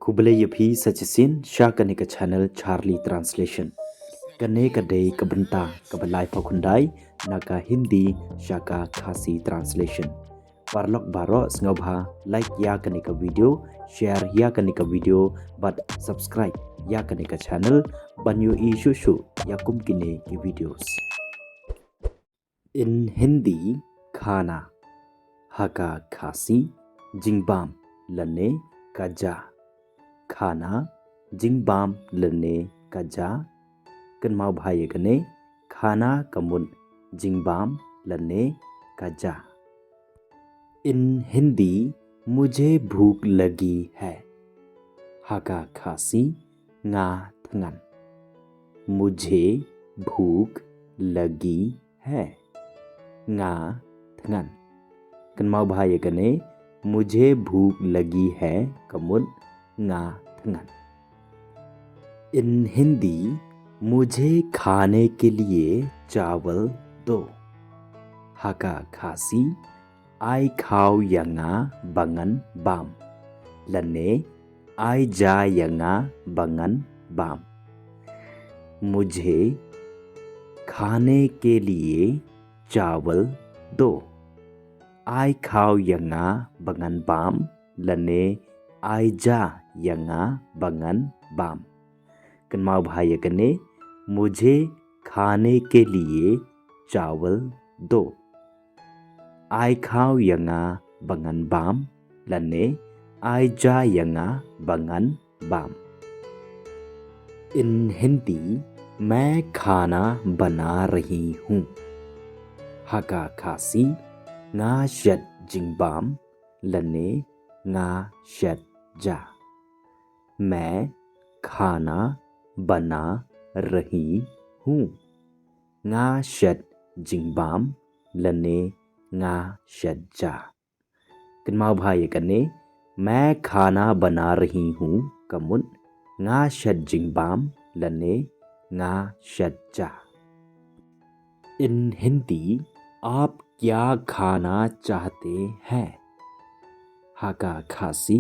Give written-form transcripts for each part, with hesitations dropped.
Kublai yapi sachisin sha kanika channel Charlie Translation. Kane kadai kabenta kabalai pakundai naka Hindi shaka Khasi Translation. Parlok baro snobha like ya kanika video, share ya kanika video, but subscribe ya kanika channel banyu shushu ya kumkine ki videos. In Hindi, khana haka khasi jingbam lane kaja. खाना जिंगबाम लने कजा कन्माव भाई गने खाना कमुन जिंगबाम लने कजा। इन हिंदी मुझे भूख लगी है हाका खासी nga थंगन मुझे भूख लगी है nga थंगन कन्माव भाई गने मुझे भूख लगी है कमुन nga थंगन। इन हिंदी मुझे खाने के लिए चावल दो हाका खासी आई खाओ यंगा बंगन बाम लने आई जा यंगा बंगन बाम। मुझे खाने के लिए चावल दो आई खाओ यंगा बंगन बाम लने आई जा यंगा बंगन बाम। कन्माव भाई गने मुझे खाने के लिए चावल दो आई खाओ यंगा बंगन बाम लने आई जा यंगा बंगन बाम। इन हिंदी मैं खाना बना रही हूँ हाका खासी nga shet jingbam लने nga shet जा। मैं खाना बना रही हूँ nga shet jingbam लने nga shet जा। कन्माव भाई कने मैं खाना बना रही हूँ कमुन nga shet jingbam लने nga shet जा। इन हिंदी आप क्या खाना चाहते हैं हाका खासी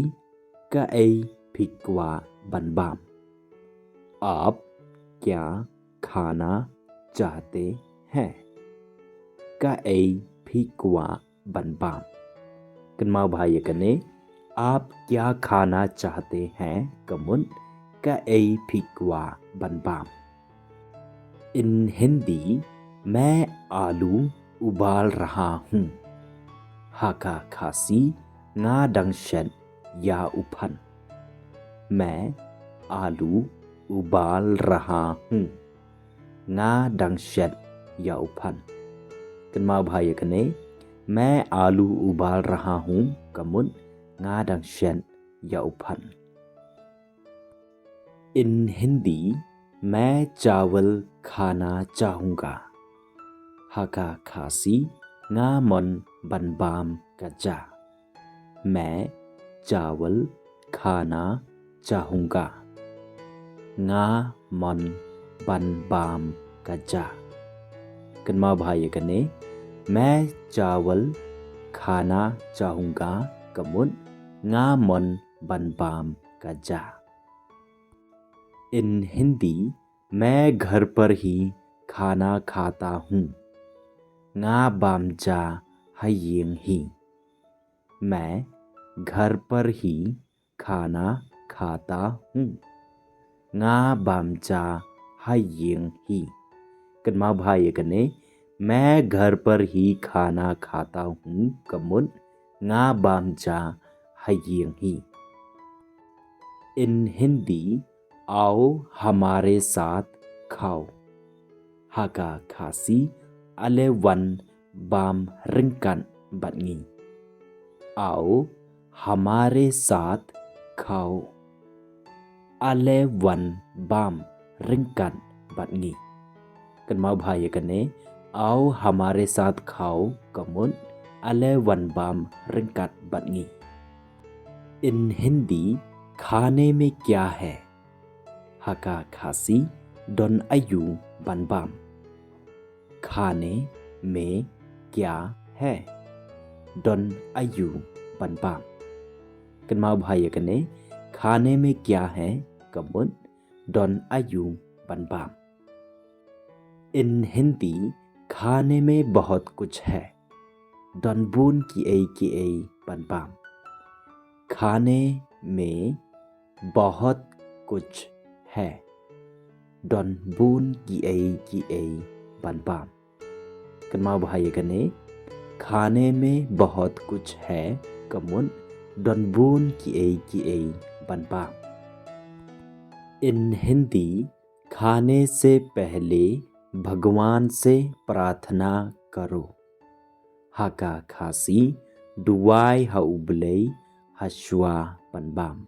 का ए फिकवा बनबाम। आप क्या खाना चाहते हैं का ए फिकवा बनबाम। कन्माव भाई कने आप क्या खाना चाहते हैं कमुन का ए फिकवा बनबाम। इन हिंदी मैं आलू उबाल रहा हूँ हाका खासी nga dangshen या उफन। मैं आलू उबाल रहा हूँ nga dangshen या उफन। कन्माव भाई कने मैं आलू उबाल रहा हूँ कमुन nga dangshen या उफन। इन हिंदी मैं चावल खाना चाहूँगा हाका खासी nga mon बनबाम कजा। मैं चावल खाना चाहूँगा nga mon बनबाम कजा। कन्माव भाई कने मैं चावल खाना चाहूँगा कमुन nga mon बनबाम कजा। इन हिंदी मैं घर पर ही खाना खाता हूँ nga बामजा हयिंग ही। मैं घर पर ही खाना खाता हूँ nga बामजा हयिंग ही। कन्माव भाई कने मैं घर पर ही खाना खाता हूँ कमुन nga बामजा हयिंग ही। इन हिंदी आओ हमारे साथ खाओ हाका खासी अले वन बाम रिंकन बनी। आओ हमारे साथ खाओ अले वन बाम रिंकन बनी। कन्माव भाई कने आओ हमारे साथ खाओ कमुन अले वन बाम रिंकन बनी। इन हिंदी खाने में क्या है हाका खासी डोन अयू बनबाम। खाने में क्या है डोन अयू बनबाम। कन्माव भाई कने खाने में क्या है कमुन डॉन आयु बनबाम। इन हिंदी खाने में बहुत कुछ है डॉन बून की ए बनबाम। खाने में बहुत कुछ है डॉन बून की ए बनबाम। कन्मा bahaya कने खाने में बहुत कुछ है कमुन डॉन बून की ए बनबाम। इन हिंदी खाने से पहले भगवान से प्रार्थना करो। हाका खासी दुआई हाउबले हशुआ बनबाम।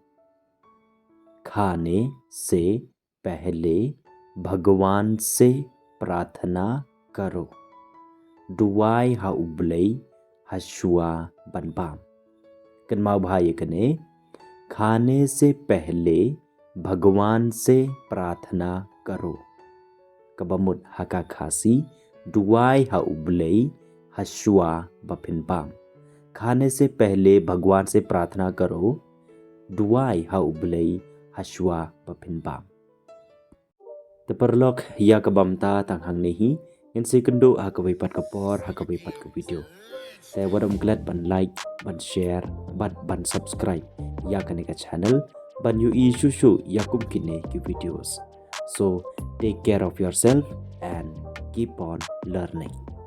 खाने से पहले भगवान से प्रार्थना करो। दुआई हाउबले हशुआ बनबाम। कन्मा bahaya कने खाने से पहले भगवान से प्रार्थना करो। कबमुत हाका खासी दुआई हाउबले हशुआ बफिनबाम। खाने से पहले भगवान से प्रार्थना करो। दुआई हाउबले हशुआ बफिनबाम। Teperlok ya kebamta tanghang nehi in sekundo hakawipat kapor hakawipat ke video. Te wadam glad ban like ban share ban subscribe ya kaneka channel ban yu isu ya kum kine ki videos. So take care of yourself and keep on learning.